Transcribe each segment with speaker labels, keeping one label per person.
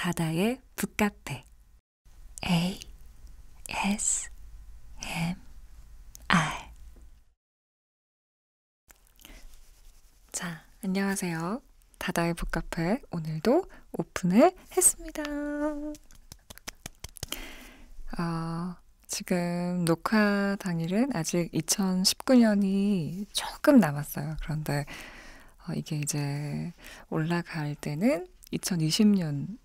Speaker 1: 다다의 북카페 ASMR. 자, 안녕하세요. 다다의 북카페 오늘도 오픈을 했습니다. 지금 녹화 당일은 아직 2019년이 조금 남았어요. 그런데 이게 이제 올라갈 때는 2020년이라고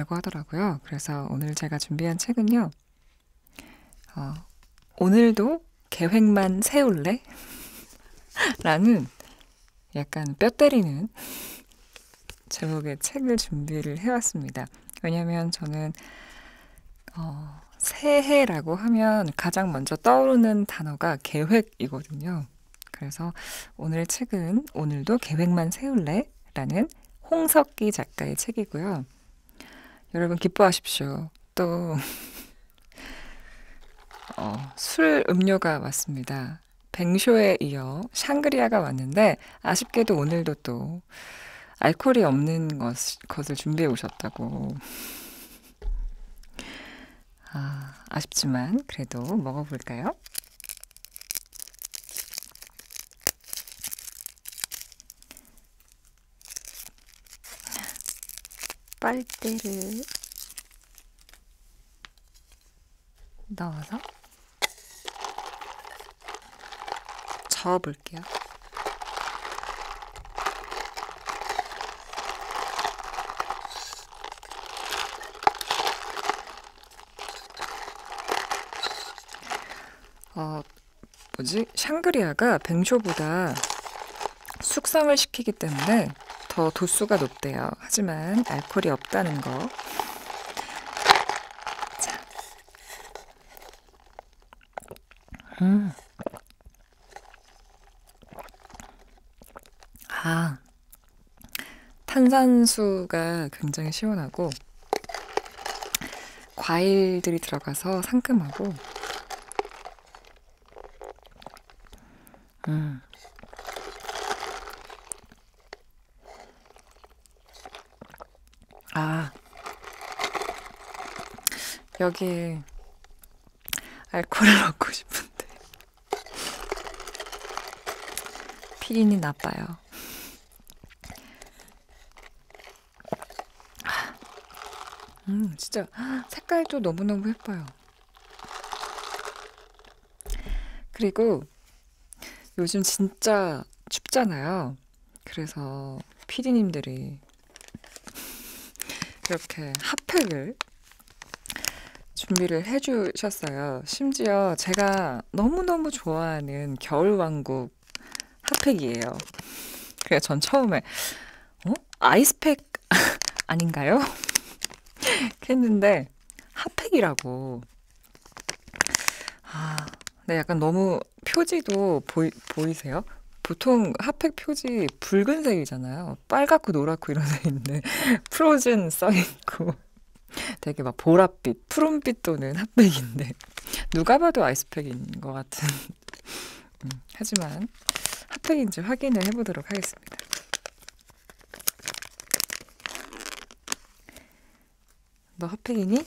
Speaker 1: 하더라고요. 그래서 오늘 제가 준비한 책은요. 오늘도 계획만 세울래? 라는 약간 뼈 때리는 제목의 책을 준비를 해왔습니다. 왜냐면 저는 새해라고 하면 가장 먼저 떠오르는 단어가 계획이거든요. 그래서 오늘 책은 오늘도 계획만 세울래? 라는 홍석기 작가의 책이고요. 여러분 기뻐하십시오. 또 술 음료가 왔습니다. 뱅쇼에 이어 샹그리아가 왔는데 아쉽게도 오늘도 또 알코올이 없는 것을 준비해 오셨다고. 아쉽지만 그래도 먹어볼까요? 빨대를 넣어서 저어볼게요. 샹그리아가 뱅쇼보다 숙성을 시키기 때문에 더 도수가 높대요. 하지만 알코올이 없다는 거. 자. 탄산수가 굉장히 시원하고 과일들이 들어가서 상큼하고 여기에 알코올을 넣고 싶은데 피디님 나빠요. 진짜 색깔도 너무너무 예뻐요. 그리고 요즘 진짜 춥잖아요. 그래서 피디님들이 이렇게 핫팩을 준비를 해주셨어요. 심지어 제가 너무너무 좋아하는 겨울왕국 핫팩이에요. 그래서 전 처음에 아이스팩 아닌가요? 했는데 핫팩이라고. 네, 약간 너무 표지도 보이세요? 보통 핫팩 표지 붉은색이잖아요. 빨갛고 노랗고 이런 색 있는데 프로즌 써있고 되게 막 보랏빛, 푸른빛 도는 핫팩인데 누가 봐도 아이스팩인 것 같은. 하지만 핫팩인지 확인을 해보도록 하겠습니다. 너 핫팩이니?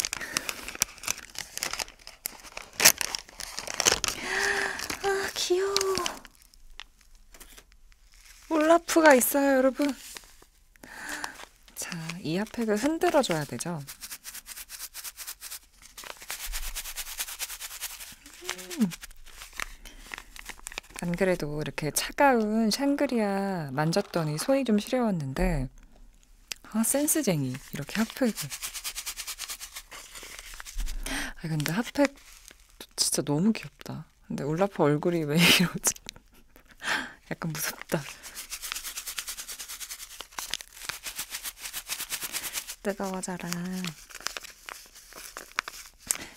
Speaker 1: 귀여워. 올라프가 있어요, 여러분. 자, 이 핫팩을 흔들어줘야 되죠. 안 그래도 이렇게 차가운 샹그리아 만졌더니 손이 좀 시려웠는데 센스쟁이 이렇게 핫팩을. 근데 핫팩 진짜 너무 귀엽다. 근데 올라프 얼굴이 왜 이러지? 약간 무섭다. 뜨거워져라.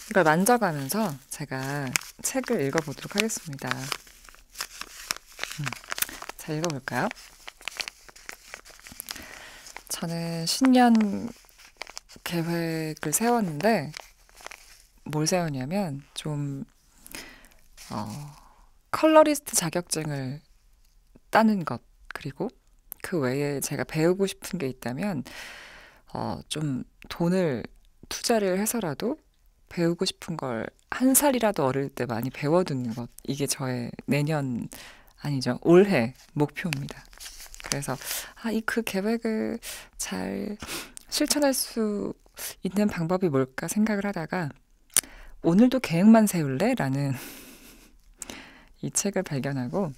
Speaker 1: 이걸 만져가면서 제가 책을 읽어보도록 하겠습니다. 자, 읽어볼까요? 저는 신년 계획을 세웠는데 뭘 세웠냐면 좀 컬러리스트 자격증을 따는 것, 그리고 그 외에 제가 배우고 싶은 게 있다면 좀 돈을 투자를 해서라도 배우고 싶은 걸 한 살이라도 어릴 때 많이 배워두는 것. 이게 저의 내년, 아니죠, 올해 목표입니다. 그래서, 그 계획을 잘 실천할 수 있는 방법이 뭘까 생각을 하다가, 오늘도 계획만 세울래? 라는 이 책을 발견하고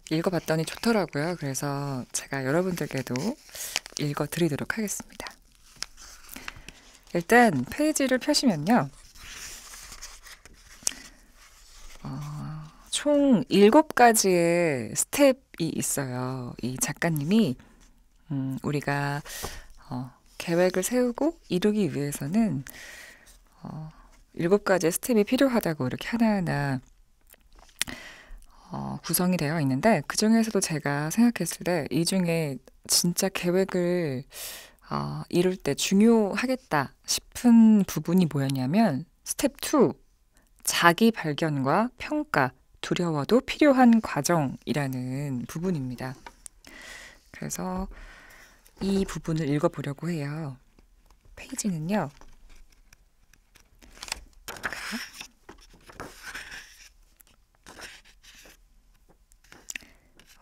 Speaker 1: 읽어봤더니 좋더라고요. 그래서 제가 여러분들께도 읽어드리도록 하겠습니다. 일단 페이지를 펴시면요. 총 7가지의 스텝이 있어요. 이 작가님이 우리가 계획을 세우고 이루기 위해서는 7가지의 스텝이 필요하다고 이렇게 하나하나 구성이 되어 있는데, 그 중에서도 제가 생각했을 때 이 중에 진짜 계획을 이룰 때 중요하겠다 싶은 부분이 뭐였냐면 스텝 2, 자기 발견과 평가, 두려워도 필요한 과정이라는 부분입니다. 그래서 이 부분을 읽어보려고 해요. 페이지는요.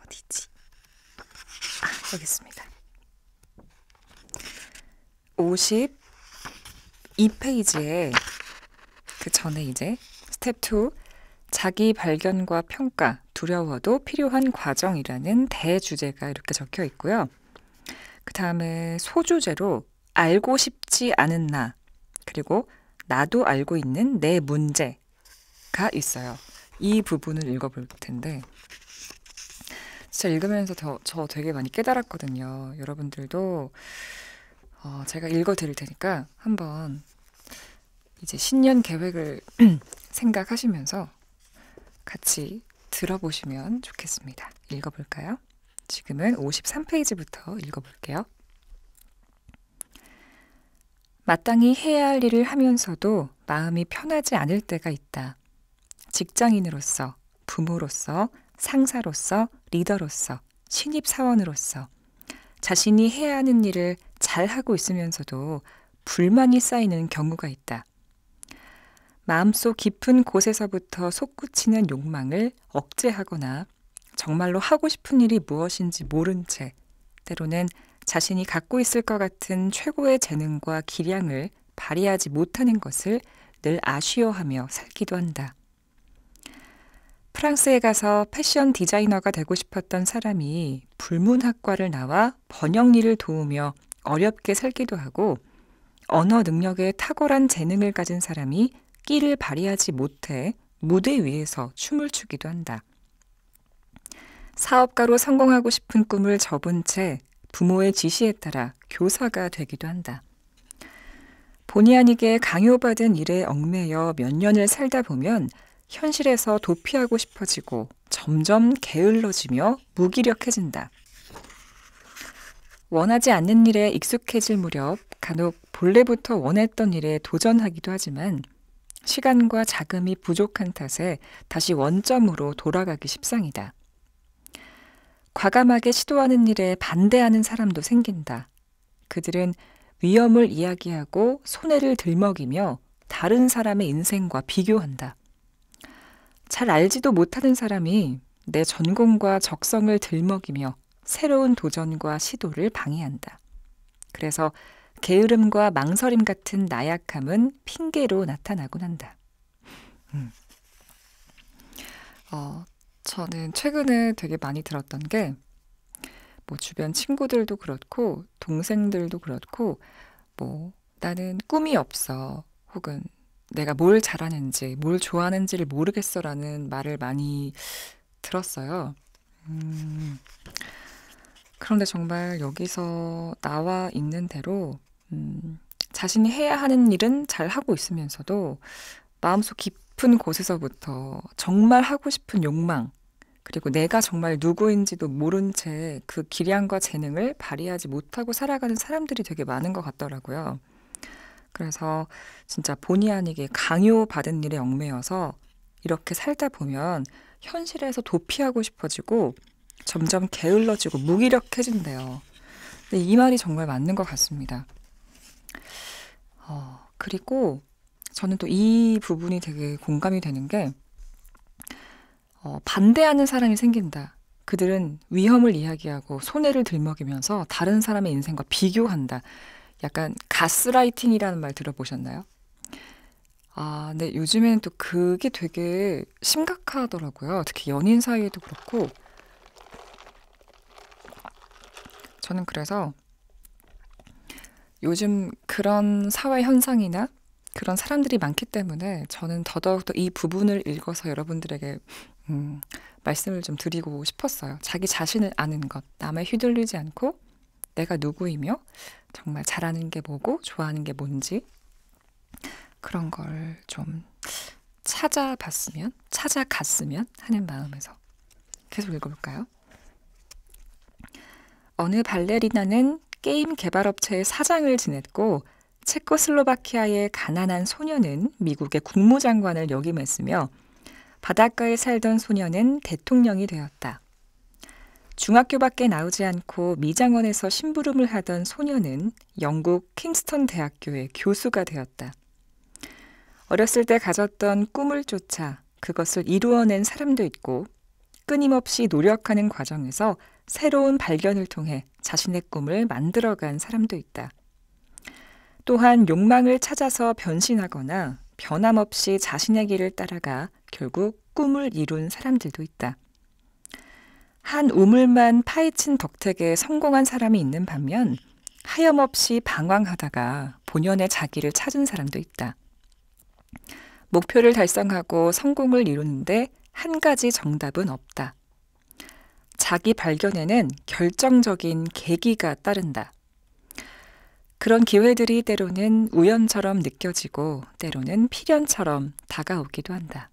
Speaker 1: 어디지? 여기 있습니다. 52페이지에 그 전에 이제 스텝 2, 자기 발견과 평가, 두려워도 필요한 과정이라는 대주제가 이렇게 적혀 있고요. 그 다음에 소주제로 알고 싶지 않은 나, 그리고 나도 알고 있는 내 문제가 있어요. 이 부분을 읽어볼 텐데, 진짜 읽으면서 저 되게 많이 깨달았거든요. 여러분들도 제가 읽어드릴 테니까 한번 이제 신년 계획을 생각하시면서 같이 들어보시면 좋겠습니다. 읽어볼까요? 지금은 53페이지부터 읽어볼게요. 마땅히 해야 할 일을 하면서도 마음이 편하지 않을 때가 있다. 직장인으로서, 부모로서, 상사로서, 리더로서, 신입사원으로서 자신이 해야 하는 일을 잘하고 있으면서도 불만이 쌓이는 경우가 있다. 마음속 깊은 곳에서부터 솟구치는 욕망을 억제하거나 정말로 하고 싶은 일이 무엇인지 모른 채 때로는 자신이 갖고 있을 것 같은 최고의 재능과 기량을 발휘하지 못하는 것을 늘 아쉬워하며 살기도 한다. 프랑스에 가서 패션 디자이너가 되고 싶었던 사람이 불문학과를 나와 번역 일을 도우며 어렵게 살기도 하고, 언어 능력에 탁월한 재능을 가진 사람이 끼를 발휘하지 못해 무대 위에서 춤을 추기도 한다. 사업가로 성공하고 싶은 꿈을 접은 채 부모의 지시에 따라 교사가 되기도 한다. 본의 아니게 강요받은 일에 얽매여 몇 년을 살다 보면 현실에서 도피하고 싶어지고 점점 게을러지며 무기력해진다. 원하지 않는 일에 익숙해질 무렵 간혹 본래부터 원했던 일에 도전하기도 하지만 시간과 자금이 부족한 탓에 다시 원점으로 돌아가기 십상이다. 과감하게 시도하는 일에 반대하는 사람도 생긴다. 그들은 위험을 이야기하고 손해를 들먹이며 다른 사람의 인생과 비교한다. 잘 알지도 못하는 사람이 내 전공과 적성을 들먹이며 새로운 도전과 시도를 방해한다. 그래서 게으름과 망설임 같은 나약함은 핑계로 나타나곤 한다. 저는 최근에 되게 많이 들었던 게, 뭐 주변 친구들도 그렇고 동생들도 그렇고, 뭐 나는 꿈이 없어, 혹은 내가 뭘 잘하는지 뭘 좋아하는지를 모르겠어라는 말을 많이 들었어요. 그런데 정말 여기서 나와 있는 대로 자신이 해야 하는 일은 잘 하고 있으면서도 마음속 깊은 곳에서부터 정말 하고 싶은 욕망, 그리고 내가 정말 누구인지도 모른 채 그 기량과 재능을 발휘하지 못하고 살아가는 사람들이 되게 많은 것 같더라고요. 그래서 진짜 본의 아니게 강요받은 일에 얽매여서 이렇게 살다 보면 현실에서 도피하고 싶어지고 점점 게을러지고 무기력해진대요. 근데 이 말이 정말 맞는 것 같습니다. 그리고 저는 또 이 부분이 되게 공감이 되는 게 반대하는 사람이 생긴다. 그들은 위험을 이야기하고 손해를 들먹이면서 다른 사람의 인생과 비교한다. 약간 가스라이팅이라는 말 들어보셨나요? 근데 요즘에는 또 그게 되게 심각하더라고요. 특히 연인 사이에도 그렇고. 저는 그래서 요즘 그런 사회 현상이나 그런 사람들이 많기 때문에 저는 더더욱더 이 부분을 읽어서 여러분들에게 말씀을 좀 드리고 싶었어요. 자기 자신을 아는 것, 남에 휘둘리지 않고 내가 누구이며 정말 잘하는 게 뭐고 좋아하는 게 뭔지 그런 걸 좀 찾아갔으면 하는 마음에서 계속 읽어볼까요? 어느 발레리나는 게임 개발업체의 사장을 지냈고 체코슬로바키아의 가난한 소녀는 미국의 국무장관을 역임했으며 바닷가에 살던 소녀는 대통령이 되었다. 중학교밖에 나오지 않고 미장원에서 심부름을 하던 소녀는 영국 킹스턴 대학교의 교수가 되었다. 어렸을 때 가졌던 꿈을 쫓아 그것을 이루어낸 사람도 있고 끊임없이 노력하는 과정에서 새로운 발견을 통해 자신의 꿈을 만들어간 사람도 있다. 또한 욕망을 찾아서 변신하거나 변함없이 자신의 길을 따라가 결국 꿈을 이룬 사람들도 있다. 한 우물만 파헤친 덕택에 성공한 사람이 있는 반면 하염없이 방황하다가 본연의 자기를 찾은 사람도 있다. 목표를 달성하고 성공을 이루는데 한 가지 정답은 없다. 자기 발견에는 결정적인 계기가 따른다. 그런 기회들이 때로는 우연처럼 느껴지고 때로는 필연처럼 다가오기도 한다.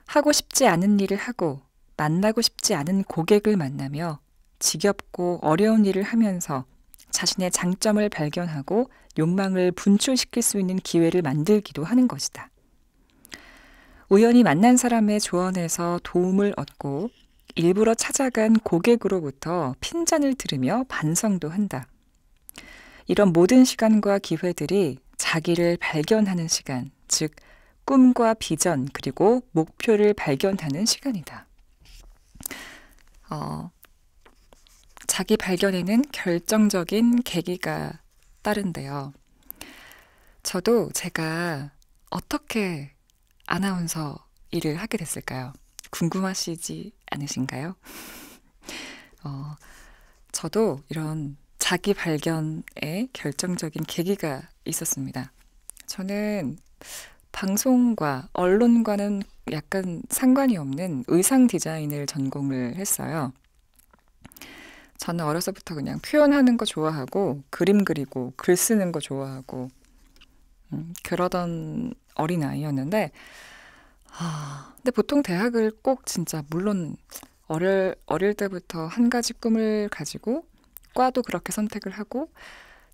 Speaker 1: 하고 싶지 않은 일을 하고 만나고 싶지 않은 고객을 만나며 지겹고 어려운 일을 하면서 자신의 장점을 발견하고 욕망을 분출시킬 수 있는 기회를 만들기도 하는 것이다. 우연히 만난 사람의 조언에서 도움을 얻고 일부러 찾아간 고객으로부터 핀잔을 들으며 반성도 한다. 이런 모든 시간과 기회들이 자기를 발견하는 시간, 즉 꿈과 비전 그리고 목표를 발견하는 시간이다. 자기 발견에는 결정적인 계기가 따른데요. 저도 제가 어떻게 아나운서 일을 하게 됐을까요? 궁금하시지 않으신가요? 저도 이런 자기 발견에 결정적인 계기가 있었습니다. 저는 방송과 언론과는 약간 상관이 없는 의상 디자인을 전공을 했어요. 저는 어려서부터 그냥 표현하는 거 좋아하고 그림 그리고 글 쓰는 거 좋아하고 그러던 어린아이였는데 근데 보통 대학을 꼭 진짜 물론 어릴 때부터 한 가지 꿈을 가지고 과도 그렇게 선택을 하고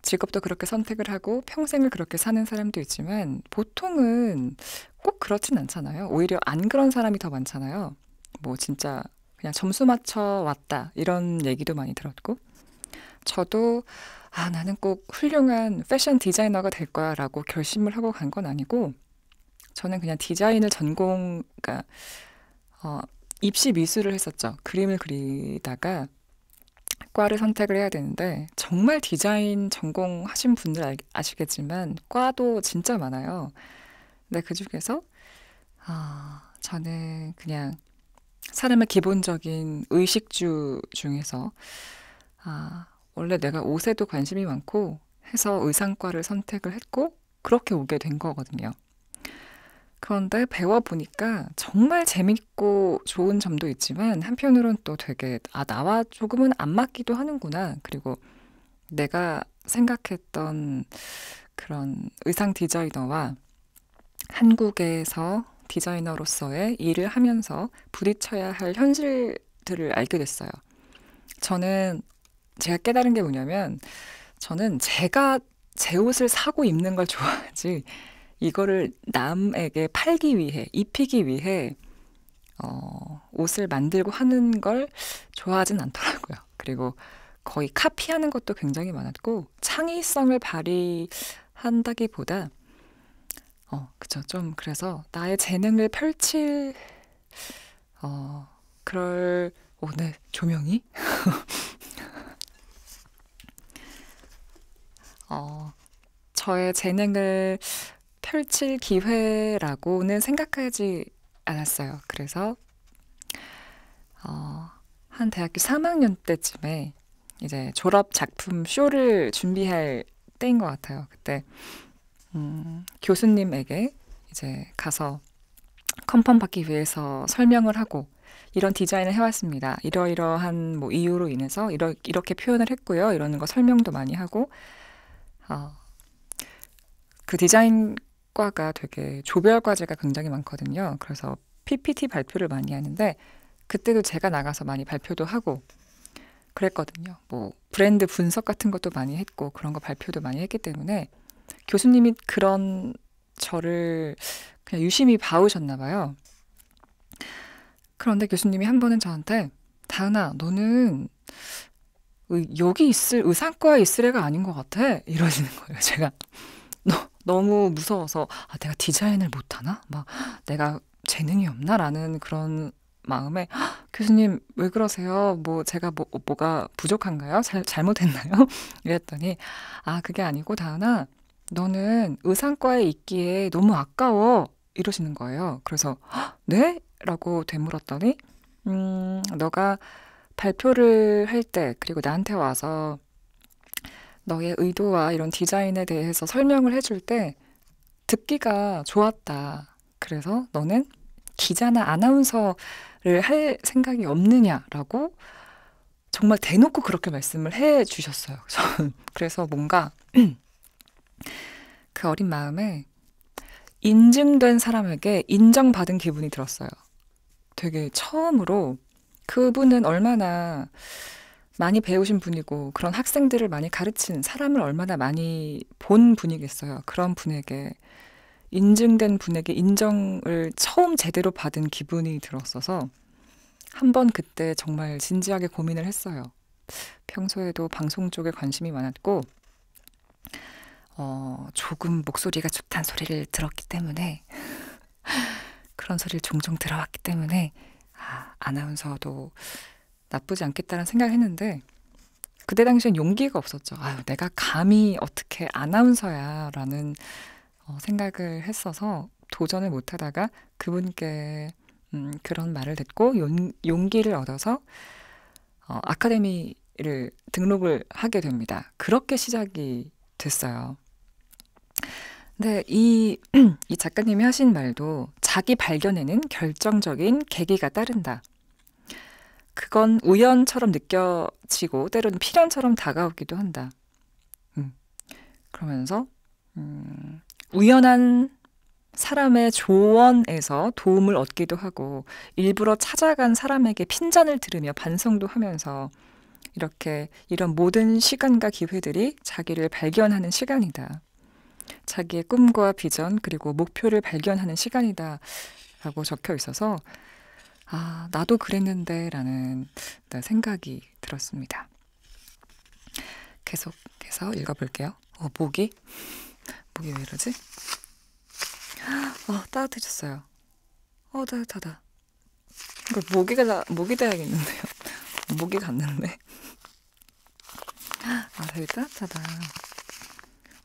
Speaker 1: 직업도 그렇게 선택을 하고 평생을 그렇게 사는 사람도 있지만 보통은 꼭 그렇진 않잖아요. 오히려 안 그런 사람이 더 많잖아요. 뭐 진짜 그냥 점수 맞춰 왔다 이런 얘기도 많이 들었고 저도 나는 꼭 훌륭한 패션 디자이너가 될 거야 라고 결심을 하고 간 건 아니고 저는 그냥 디자인을 그러니까 입시 미술을 했었죠. 그림을 그리다가 과를 선택을 해야 되는데 정말 디자인 전공하신 분들 아시겠지만 과도 진짜 많아요. 근데 그중에서 저는 그냥 사람의 기본적인 의식주 중에서 원래 내가 옷에도 관심이 많고 해서 의상과를 선택을 했고 그렇게 오게 된 거거든요. 그런데 배워보니까 정말 재밌고 좋은 점도 있지만 한편으론 또 되게 나와 조금은 안 맞기도 하는구나. 그리고 내가 생각했던 그런 의상 디자이너와 한국에서 디자이너로서의 일을 하면서 부딪혀야 할 현실들을 알게 됐어요. 제가 깨달은 게 뭐냐면 저는 제가 제 옷을 사고 입는 걸 좋아하지 이거를 남에게 팔기 위해, 입히기 위해 옷을 만들고 하는 걸 좋아하진 않더라고요. 그리고 거의 카피하는 것도 굉장히 많았고 창의성을 발휘한다기보다 그쵸. 좀 그래서 나의 재능을 펼칠 그럴 네, 조명이 저의 재능을 펼칠 기회라고는 생각하지 않았어요. 그래서 한 대학교 3학년 때쯤에 이제 졸업 작품 쇼를 준비할 때인 것 같아요. 그때 교수님에게 이제 가서 컨펌 받기 위해서 설명을 하고 이런 디자인을 해왔습니다. 이러이러한 뭐 이유로 인해서 이렇게 표현을 했고요. 이러는 거 설명도 많이 하고 그 디자인과가 되게 조별 과제가 굉장히 많거든요. 그래서 PPT 발표를 많이 하는데 그때도 제가 나가서 많이 발표도 하고 그랬거든요. 뭐 브랜드 분석 같은 것도 많이 했고 그런 거 발표도 많이 했기 때문에 교수님이 그런 저를 그냥 유심히 봐오셨나 봐요. 그런데 교수님이 한 번은 저한테 다은아 너는 여기 있을 의상과에 있을 애가 아닌 것 같아 이러시는 거예요. 제가 너무 무서워서 내가 디자인을 못하나? 막 내가 재능이 없나? 라는 그런 마음에 교수님 왜 그러세요? 뭐 제가 뭐가 부족한가요? 잘못했나요? 이랬더니 그게 아니고 다은아 너는 의상과에 있기에 너무 아까워 이러시는 거예요. 그래서 네? 라고 되물었더니 너가 발표를 할 때 그리고 나한테 와서 너의 의도와 이런 디자인에 대해서 설명을 해줄 때 듣기가 좋았다. 그래서 너는 기자나 아나운서를 할 생각이 없느냐라고 정말 대놓고 그렇게 말씀을 해 주셨어요. 그래서 뭔가 그 어린 마음에 인증된 사람에게 인정받은 기분이 들었어요. 되게 처음으로 그분은 얼마나 많이 배우신 분이고 그런 학생들을 많이 가르친 사람을 얼마나 많이 본 분이겠어요. 그런 분에게 인증된 분에게 인정을 처음 제대로 받은 기분이 들었어서 한번 그때 정말 진지하게 고민을 했어요. 평소에도 방송 쪽에 관심이 많았고 조금 목소리가 좋다는 소리를 들었기 때문에 그런 소리를 종종 들어왔기 때문에 아나운서도 나쁘지 않겠다는 생각을 했는데 그때 당시엔 용기가 없었죠. 내가 감히 어떻게 아나운서야 라는 생각을 했어서 도전을 못하다가 그분께 그런 말을 듣고 용기를 얻어서 아카데미를 등록을 하게 됩니다. 그렇게 시작이 됐어요. 근데 이 작가님이 하신 말도 자기 발견에는 결정적인 계기가 따른다. 그건 우연처럼 느껴지고 때로는 필연처럼 다가오기도 한다. 그러면서 우연한 사람의 조언에서 도움을 얻기도 하고 일부러 찾아간 사람에게 핀잔을 들으며 반성도 하면서 이런 모든 시간과 기회들이 자기를 발견하는 시간이다. 자기의 꿈과 비전 그리고 목표를 발견하는 시간이다 라고 적혀 있어서 나도 그랬는데 라는 생각이 들었습니다. 계속해서 읽어볼게요. 목이 왜 이러지? 따뜻해졌어요. 따뜻하다. 이거 목이 돼야겠는데요. 목이 갔는데. 되게 따뜻하다.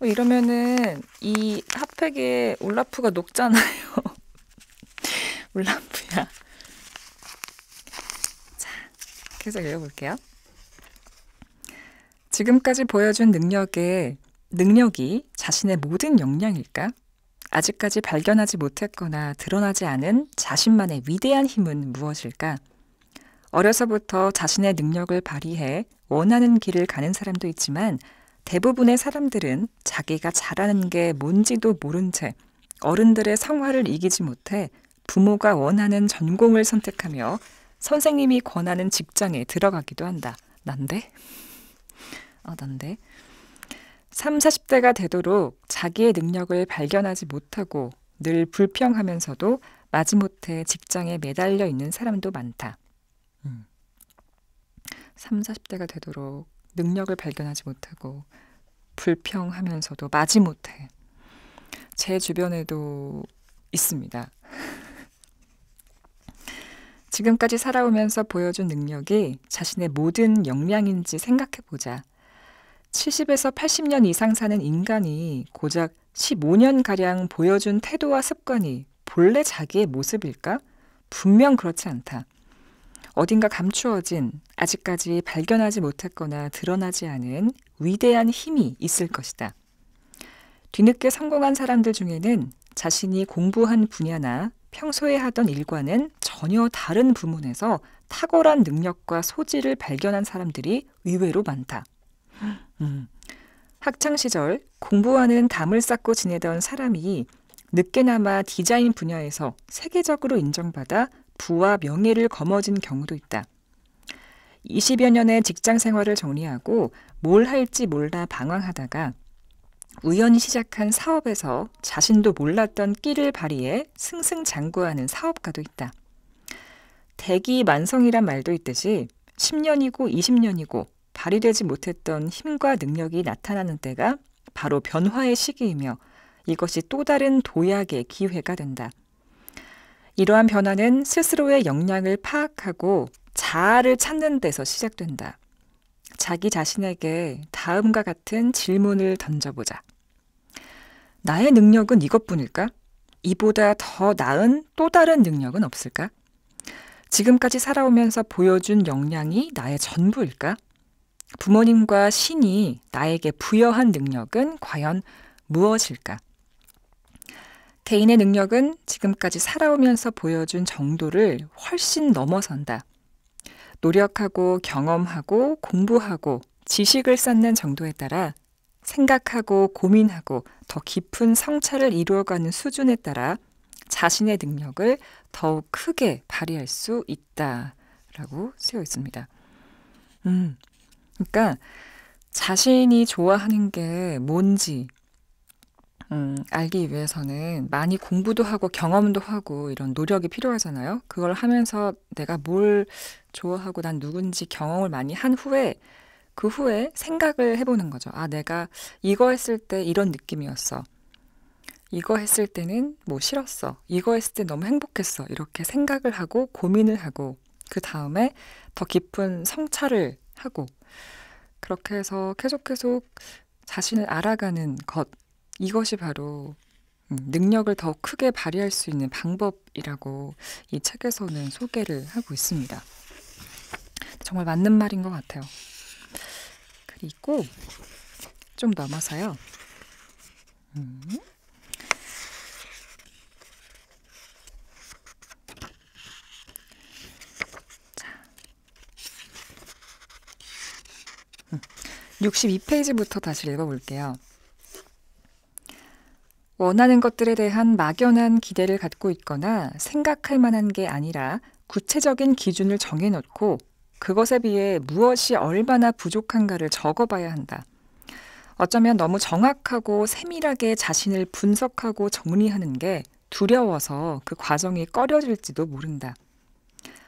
Speaker 1: 이러면은 이 핫팩에 울라프가 녹잖아요. 울라프야. 자, 계속 읽어볼게요. 지금까지 보여준 능력이 자신의 모든 역량일까? 아직까지 발견하지 못했거나 드러나지 않은 자신만의 위대한 힘은 무엇일까? 어려서부터 자신의 능력을 발휘해 원하는 길을 가는 사람도 있지만 대부분의 사람들은 자기가 잘하는 게 뭔지도 모른 채 어른들의 성화를 이기지 못해 부모가 원하는 전공을 선택하며 선생님이 권하는 직장에 들어가기도 한다. 난데? 30, 40대가 되도록 자기의 능력을 발견하지 못하고 늘 불평하면서도 마지못해 직장에 매달려 있는 사람도 많다. 30, 40대가 되도록 능력을 발견하지 못하고 불평하면서도 마지못해. 제 주변에도 있습니다. 지금까지 살아오면서 보여준 능력이 자신의 모든 역량인지 생각해보자. 70에서 80년 이상 사는 인간이 고작 15년가량 보여준 태도와 습관이 본래 자기의 모습일까? 분명 그렇지 않다. 어딘가 감추어진, 아직까지 발견하지 못했거나 드러나지 않은 위대한 힘이 있을 것이다. 뒤늦게 성공한 사람들 중에는 자신이 공부한 분야나 평소에 하던 일과는 전혀 다른 부문에서 탁월한 능력과 소질을 발견한 사람들이 의외로 많다. 학창시절 공부와는 담을 쌓고 지내던 사람이 늦게나마 디자인 분야에서 세계적으로 인정받아 부와 명예를 거머쥔 경우도 있다. 20여 년의 직장 생활을 정리하고 뭘 할지 몰라 방황하다가 우연히 시작한 사업에서 자신도 몰랐던 끼를 발휘해 승승장구하는 사업가도 있다. 대기만성이란 말도 있듯이 10년이고 20년이고 발휘되지 못했던 힘과 능력이 나타나는 때가 바로 변화의 시기이며 이것이 또 다른 도약의 기회가 된다. 이러한 변화는 스스로의 역량을 파악하고 자아를 찾는 데서 시작된다. 자기 자신에게 다음과 같은 질문을 던져보자. 나의 능력은 이것뿐일까? 이보다 더 나은 또 다른 능력은 없을까? 지금까지 살아오면서 보여준 역량이 나의 전부일까? 부모님과 신이 나에게 부여한 능력은 과연 무엇일까? 개인의 능력은 지금까지 살아오면서 보여준 정도를 훨씬 넘어선다. 노력하고 경험하고 공부하고 지식을 쌓는 정도에 따라 생각하고 고민하고 더 깊은 성찰을 이루어가는 수준에 따라 자신의 능력을 더욱 크게 발휘할 수 있다라고 쓰여 있습니다. 그러니까 자신이 좋아하는 게 뭔지 알기 위해서는 많이 공부도 하고 경험도 하고 이런 노력이 필요하잖아요. 그걸 하면서 내가 뭘 좋아하고 난 누군지 경험을 많이 한 후에 그 후에 생각을 해보는 거죠. 아, 내가 이거 했을 때 이런 느낌이었어. 이거 했을 때는 뭐 싫었어. 이거 했을 때 너무 행복했어. 이렇게 생각을 하고 고민을 하고 그 다음에 더 깊은 성찰을 하고 그렇게 해서 계속 자신을 알아가는 것. 이것이 바로 능력을 더 크게 발휘할 수 있는 방법이라고 이 책에서는 소개를 하고 있습니다. 정말 맞는 말인 것 같아요. 그리고 좀 넘어서요. 자, 62페이지부터 다시 읽어볼게요. 원하는 것들에 대한 막연한 기대를 갖고 있거나 생각할 만한 게 아니라 구체적인 기준을 정해놓고 그것에 비해 무엇이 얼마나 부족한가를 적어봐야 한다. 어쩌면 너무 정확하고 세밀하게 자신을 분석하고 정리하는 게 두려워서 그 과정이 꺼려질지도 모른다.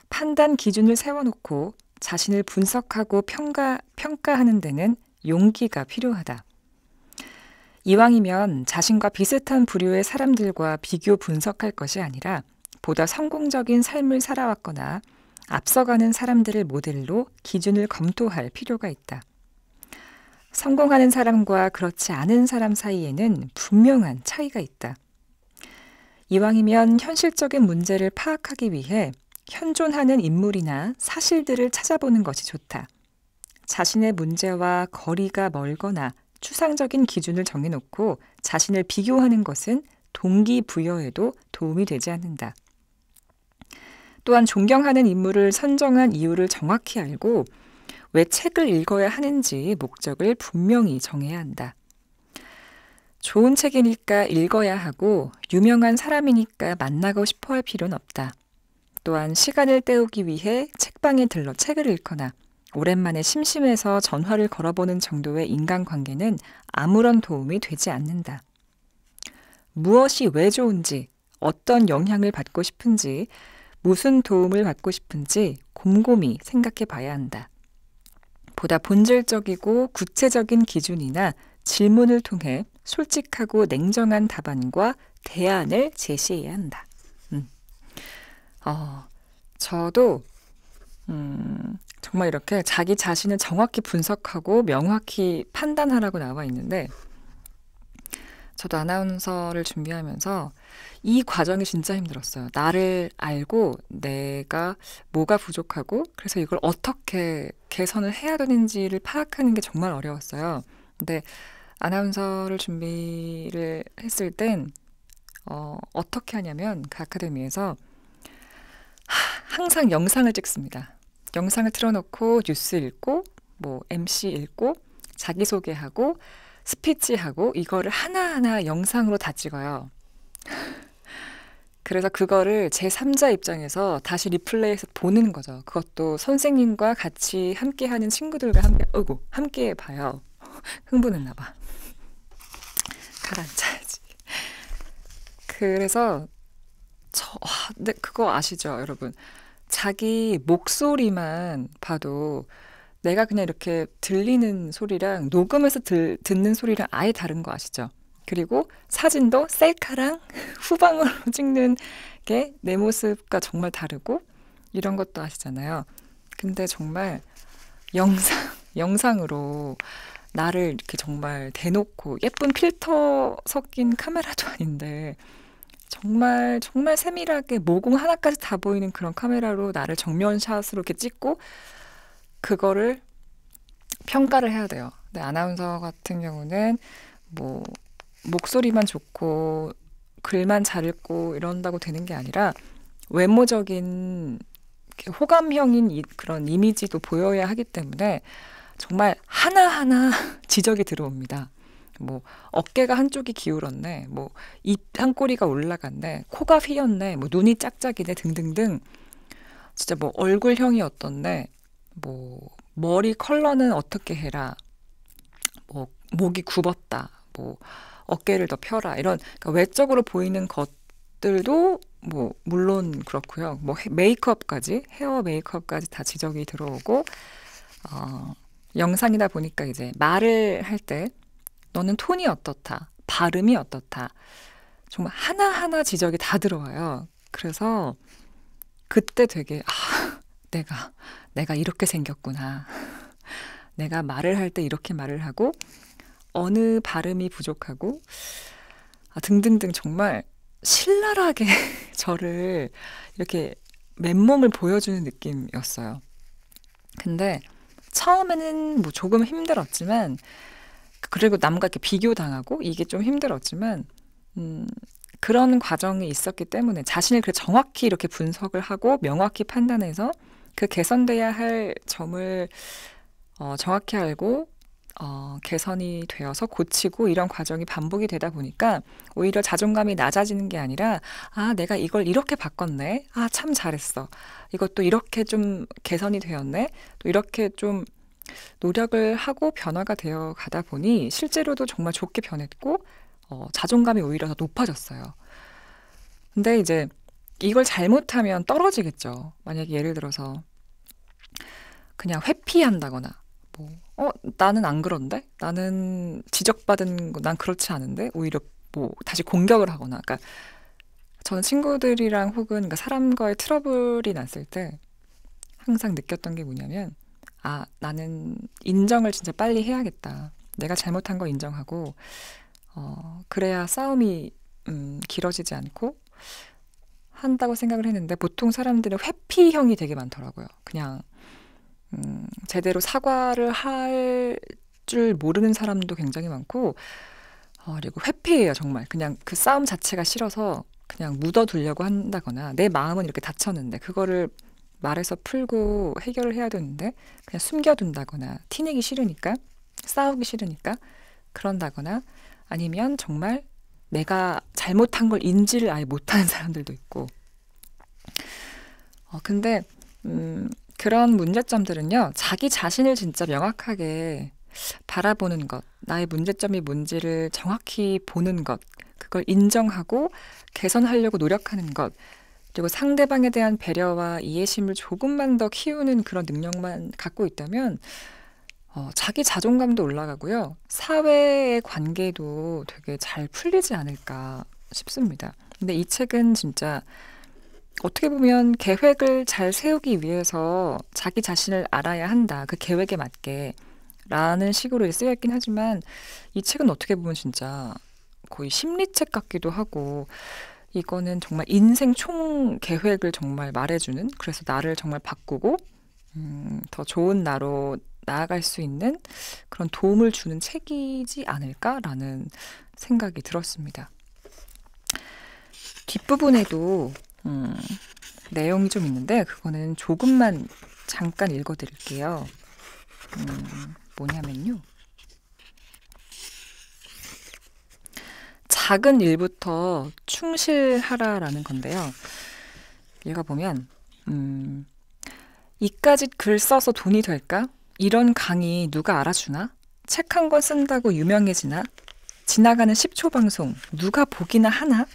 Speaker 1: 판단 기준을 세워놓고 자신을 분석하고 평가하는 데는 용기가 필요하다. 이왕이면 자신과 비슷한 부류의 사람들과 비교 분석할 것이 아니라 보다 성공적인 삶을 살아왔거나 앞서가는 사람들을 모델로 기준을 검토할 필요가 있다. 성공하는 사람과 그렇지 않은 사람 사이에는 분명한 차이가 있다. 이왕이면 현실적인 문제를 파악하기 위해 현존하는 인물이나 사실들을 찾아보는 것이 좋다. 자신의 문제와 거리가 멀거나 추상적인 기준을 정해놓고 자신을 비교하는 것은 동기부여에도 도움이 되지 않는다. 또한 존경하는 인물을 선정한 이유를 정확히 알고 왜 책을 읽어야 하는지 목적을 분명히 정해야 한다. 좋은 책이니까 읽어야 하고 유명한 사람이니까 만나고 싶어 할 필요는 없다. 또한 시간을 때우기 위해 책방에 들러 책을 읽거나 오랜만에 심심해서 전화를 걸어보는 정도의 인간관계는 아무런 도움이 되지 않는다. 무엇이 왜 좋은지, 어떤 영향을 받고 싶은지, 무슨 도움을 받고 싶은지 곰곰이 생각해 봐야 한다. 보다 본질적이고 구체적인 기준이나 질문을 통해 솔직하고 냉정한 답안과 대안을 제시해야 한다. 음. 저도 정말 이렇게 자기 자신을 정확히 분석하고 명확히 판단하라고 나와 있는데 저도 아나운서를 준비하면서 이 과정이 진짜 힘들었어요. 나를 알고 내가 뭐가 부족하고 그래서 이걸 어떻게 개선을 해야 되는지를 파악하는 게 정말 어려웠어요. 근데 아나운서를 준비를 했을 땐 어떻게 하냐면 그 아카데미에서 항상 영상을 찍습니다. 영상을 틀어놓고 뉴스 읽고 뭐 MC 읽고 자기소개하고 스피치하고 이거를 하나하나 영상으로 다 찍어요. 그래서 그거를 제3자 입장에서 다시 리플레이해서 보는 거죠. 그것도 선생님과 같이 함께하는 친구들과 함께 봐요. 흥분했나 봐. 가라앉아야지. 그래서 근데 그거 아시죠, 여러분? 자기 목소리만 봐도 내가 그냥 이렇게 들리는 소리랑 녹음해서 듣는 소리랑 아예 다른 거 아시죠? 그리고 사진도 셀카랑 후방으로 찍는 게 내 모습과 정말 다르고 이런 것도 아시잖아요. 근데 정말 영상으로 나를 이렇게 정말 대놓고 예쁜 필터 섞인 카메라도 아닌데 정말 정말 세밀하게 모공 하나까지 다 보이는 그런 카메라로 나를 정면샷으로 이렇게 찍고 그거를 평가를 해야 돼요. 근데 아나운서 같은 경우는 뭐 목소리만 좋고 글만 잘 읽고 이런다고 되는 게 아니라 외모적인 호감형인 그런 이미지도 보여야 하기 때문에 정말 하나하나 지적이 들어옵니다. 뭐 어깨가 한쪽이 기울었네, 뭐 입 한 꼬리가 올라갔네, 코가 휘었네, 뭐 눈이 짝짝이네 등등등 진짜 뭐 얼굴형이 어떻네, 뭐 머리 컬러는 어떻게 해라, 뭐 목이 굽었다, 뭐 어깨를 더 펴라 이런 그러니까 외적으로 보이는 것들도 뭐 물론 그렇고요. 뭐 메이크업까지 헤어 메이크업까지 다 지적이 들어오고 영상이다 보니까 이제 말을 할 때 너는 톤이 어떻다, 발음이 어떻다 정말 하나하나 지적이 다 들어와요. 그래서 그때 되게 내가 이렇게 생겼구나. 내가 말을 할 때 이렇게 말을 하고 어느 발음이 부족하고 등등등 정말 신랄하게 저를 이렇게 맨몸을 보여주는 느낌이었어요. 근데 처음에는 뭐 조금 힘들었지만 그리고 남과 이렇게 비교당하고 이게 좀 힘들었지만 그런 과정이 있었기 때문에 자신을 정확히 이렇게 분석을 하고 명확히 판단해서 그 개선돼야 할 점을 정확히 알고 개선이 되어서 고치고 이런 과정이 반복이 되다 보니까 오히려 자존감이 낮아지는 게 아니라 내가 이걸 이렇게 바꿨네. 참 잘했어. 이것도 이렇게 좀 개선이 되었네. 또 이렇게 좀 노력을 하고 변화가 되어 가다 보니 실제로도 정말 좋게 변했고 자존감이 오히려 더 높아졌어요. 근데 이제 이걸 잘못하면 떨어지겠죠. 만약에 예를 들어서 그냥 회피한다거나 나는 안 그런데? 나는 지적받은 거 난 그렇지 않은데? 오히려 뭐 다시 공격을 하거나 그러니까 저는 친구들이랑 혹은 그러니까 사람과의 트러블이 났을 때 항상 느꼈던 게 뭐냐면 나는 인정을 진짜 빨리 해야겠다. 내가 잘못한 거 인정하고 그래야 싸움이 길어지지 않고 한다고 생각을 했는데 보통 사람들은 회피형이 되게 많더라고요. 그냥 제대로 사과를 할 줄 모르는 사람도 굉장히 많고 그리고 회피해요. 정말 그냥 그 싸움 자체가 싫어서 그냥 묻어두려고 한다거나 내 마음은 이렇게 닫혔는데 그거를 말해서 풀고 해결을 해야 되는데 그냥 숨겨둔다거나 티내기 싫으니까 싸우기 싫으니까 그런다거나 아니면 정말 내가 잘못한 걸 인지를 아예 못하는 사람들도 있고 근데 그런 문제점들은요 자기 자신을 진짜 명확하게 바라보는 것, 나의 문제점이 뭔지를 정확히 보는 것, 그걸 인정하고 개선하려고 노력하는 것, 그리고 상대방에 대한 배려와 이해심을 조금만 더 키우는 그런 능력만 갖고 있다면 자기 자존감도 올라가고요. 사회의 관계도 되게 잘 풀리지 않을까 싶습니다. 근데 이 책은 진짜 어떻게 보면 계획을 잘 세우기 위해서 자기 자신을 알아야 한다. 그 계획에 맞게. 라는 식으로 쓰여 있긴 하지만 이 책은 어떻게 보면 진짜 거의 심리책 같기도 하고 이거는 정말 인생 총 계획을 정말 말해주는 그래서 나를 정말 바꾸고 더 좋은 나로 나아갈 수 있는 그런 도움을 주는 책이지 않을까라는 생각이 들었습니다. 뒷부분에도 내용이 좀 있는데 그거는 조금만 잠깐 읽어드릴게요. 뭐냐면요. 작은 일부터 충실하라라는 건데요. 읽어보면 이까짓 글 써서 돈이 될까? 이런 강의 누가 알아주나? 책 한 권 쓴다고 유명해지나? 지나가는 10초 방송 누가 보기나 하나?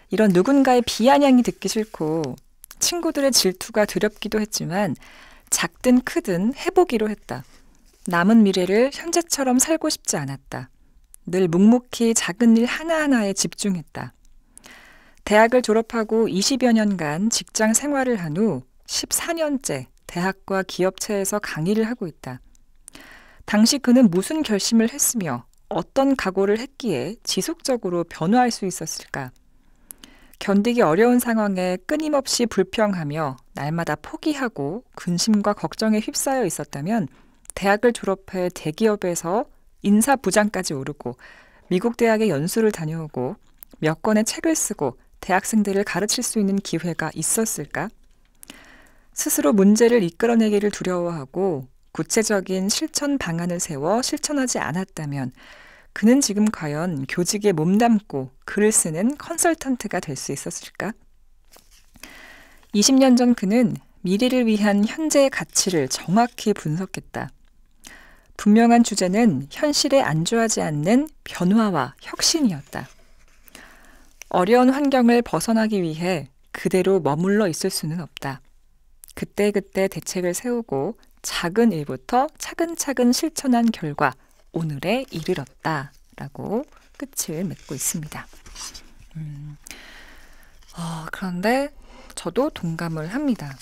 Speaker 1: 이런 누군가의 비아냥이 듣기 싫고 친구들의 질투가 두렵기도 했지만 작든 크든 해보기로 했다. 남은 미래를 현재처럼 살고 싶지 않았다. 늘 묵묵히 작은 일 하나하나에 집중했다. 대학을 졸업하고 20여 년간 직장 생활을 한 후 14년째 대학과 기업체에서 강의를 하고 있다. 당시 그는 무슨 결심을 했으며 어떤 각오를 했기에 지속적으로 변화할 수 있었을까? 견디기 어려운 상황에 끊임없이 불평하며 날마다 포기하고 근심과 걱정에 휩싸여 있었다면 대학을 졸업해 대기업에서 인사부장까지 오르고 미국 대학에 연수를 다녀오고 몇 권의 책을 쓰고 대학생들을 가르칠 수 있는 기회가 있었을까? 스스로 문제를 이끌어내기를 두려워하고 구체적인 실천 방안을 세워 실천하지 않았다면 그는 지금 과연 교직에 몸담고 글을 쓰는 컨설턴트가 될 수 있었을까? 20년 전 그는 미래를 위한 현재의 가치를 정확히 분석했다. 분명한 주제는 현실에 안주하지 않는 변화와 혁신이었다. 어려운 환경을 벗어나기 위해 그대로 머물러 있을 수는 없다. 그때그때 대책을 세우고 작은 일부터 차근차근 실천한 결과 오늘에 이르렀다. 라고 끝을 맺고 있습니다. 그런데 저도 동감을 합니다.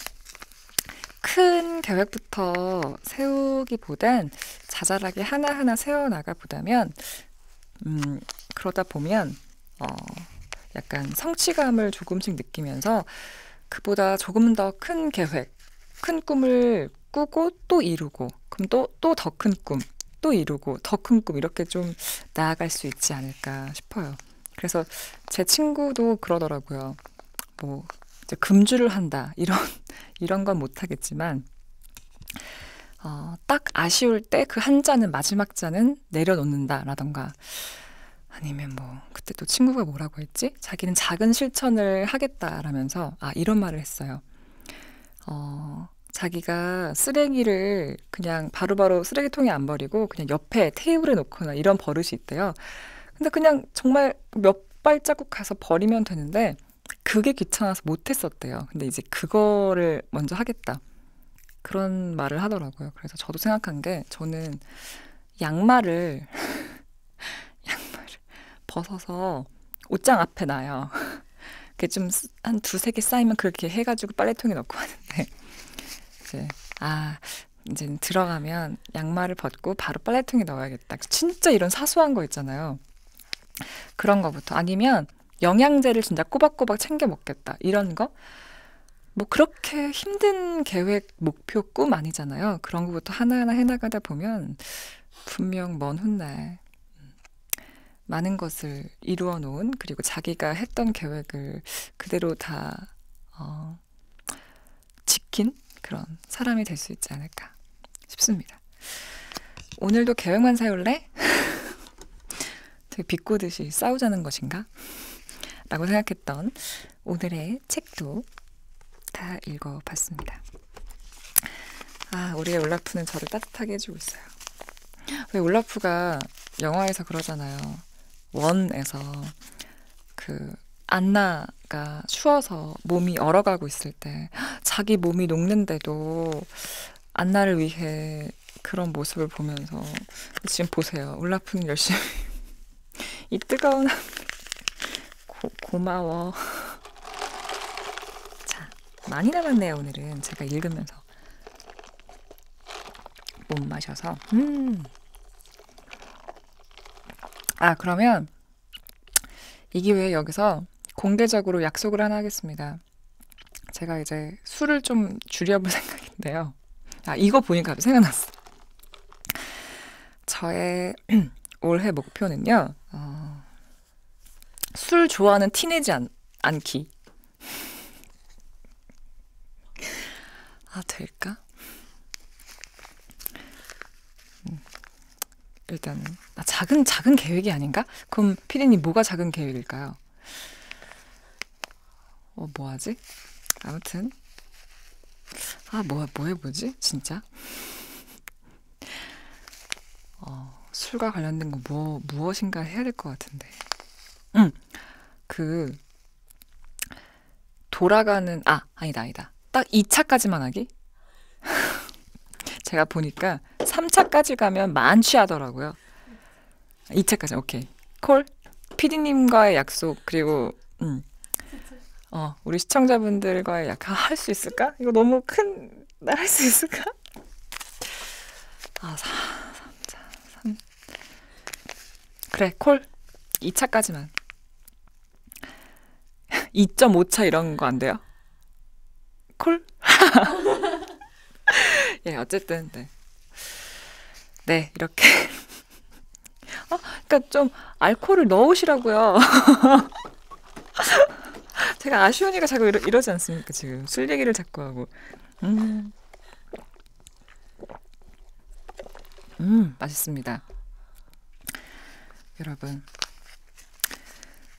Speaker 1: 큰 계획부터 세우기보단 자잘하게 하나하나 세워나가 보다면 그러다 보면 약간 성취감을 조금씩 느끼면서 그보다 조금 더 큰 계획, 큰 꿈을 꾸고 또 이루고 그럼 또 더 큰 꿈, 또 이루고 더 큰 꿈 이렇게 좀 나아갈 수 있지 않을까 싶어요. 그래서 제 친구도 그러더라고요. 뭐 이제 금주를 한다 이런 건 못하겠지만 딱 아쉬울 때 그 한 잔은 마지막 잔은 내려놓는다라던가 아니면 뭐 그때 또 친구가 뭐라고 했지? 자기는 작은 실천을 하겠다라면서 이런 말을 했어요. 자기가 쓰레기를 그냥 바로바로 쓰레기통에 안 버리고 그냥 옆에 테이블에 놓거나 이런 버릇이 있대요. 근데 그냥 정말 몇 발자국 가서 버리면 되는데 그게 귀찮아서 못했었대요. 근데 이제 그거를 먼저 하겠다. 그런 말을 하더라고요. 그래서 저도 생각한 게 저는 양말을 벗어서 옷장 앞에 놔요. 그게 좀 한 두세 개 쌓이면 그렇게 해가지고 빨래통에 넣고 하는데 이제 들어가면 양말을 벗고 바로 빨래통에 넣어야겠다. 진짜 이런 사소한 거 있잖아요. 그런 거부터 아니면 영양제를 진짜 꼬박꼬박 챙겨 먹겠다. 이런 거? 뭐 그렇게 힘든 계획, 목표, 꿈 아니잖아요. 그런 거부터 하나하나 해나가다 보면 분명 먼 훗날 많은 것을 이루어 놓은 그리고 자기가 했던 계획을 그대로 다 지킨 그런 사람이 될 수 있지 않을까 싶습니다. 오늘도 계획만 세울래? 되게 비꼬듯이 싸우자는 것인가? 라고 생각했던 오늘의 책도 다 읽어봤습니다. 우리의 올라프는 저를 따뜻하게 해주고 있어요. 왜 올라프가 영화에서 그러잖아요. 원에서 그 안나가 추워서 몸이 얼어가고 있을 때 자기 몸이 녹는데도 안나를 위해 그런 모습을 보면서 지금 보세요. 울라프는 열심히 이 뜨거운 고마워. 자, 많이 남았네요. 오늘은 제가 읽으면서 못 마셔서. 아, 그러면 이 기회에 여기서 공개적으로 약속을 하나 하겠습니다. 제가 이제 술을 좀 줄여볼 생각인데요. 아, 이거 보니까 생각났어. 저의 올해 목표는요. 술 좋아하는 티 내지 않기. 아, 될까? 일단 작은 계획이 아닌가? 그럼 피디님 뭐가 작은 계획일까요? 뭐 하지? 아무튼 뭐 해보지? 진짜? 술과 관련된 거 무엇인가 해야 될 것 같은데. 그 돌아가는 아니다. 딱 2차까지만 하기? 제가 보니까 3차까지 가면 만취하더라고요. 2차까지 오케이. 콜. 피디님과의 약속 그리고 우리 시청자분들과의 할 수 있을까? 이거 너무 큰 나 할 수 있을까? 3. 그래, 콜. 2차까지만. 2.5차 이런 거 안 돼요? 콜? 예, 어쨌든 네, 이렇게 그러니까 좀 알코올을 넣으시라고요. 제가 아쉬우니까 자꾸 이러지 않습니까? 지금 술 얘기를 자꾸 하고. 맛있습니다. 여러분,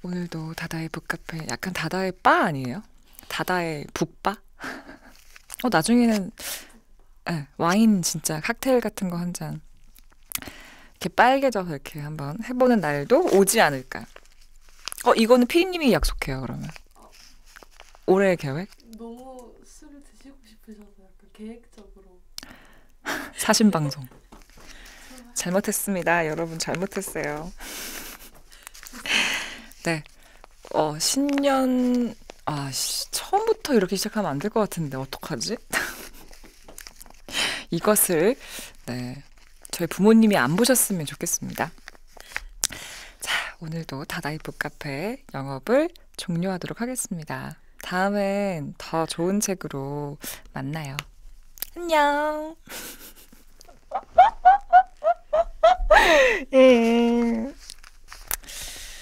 Speaker 1: 오늘도 다다의 북카페, 약간 다다의 바 아니에요? 다다의 북바? 나중에는 와인 진짜 칵테일 같은 거 한 잔 이렇게 빨개져서 이렇게 한번 해보는 날도 오지 않을까. 이거는 피디님이 약속해요. 그러면 올해의 계획?
Speaker 2: 너무 술을 드시고 싶으셔서 약간 계획적으로.
Speaker 1: 사신방송. 잘못했습니다. 여러분 잘못했어요. 네. 신년 처음부터 이렇게 시작하면 안 될 것 같은데 어떡하지? 이것을 저희 부모님이 안 보셨으면 좋겠습니다. 자, 오늘도 다다이 북카페 영업을 종료하도록 하겠습니다. 다음엔 더 좋은 책으로 만나요. 안녕. 예.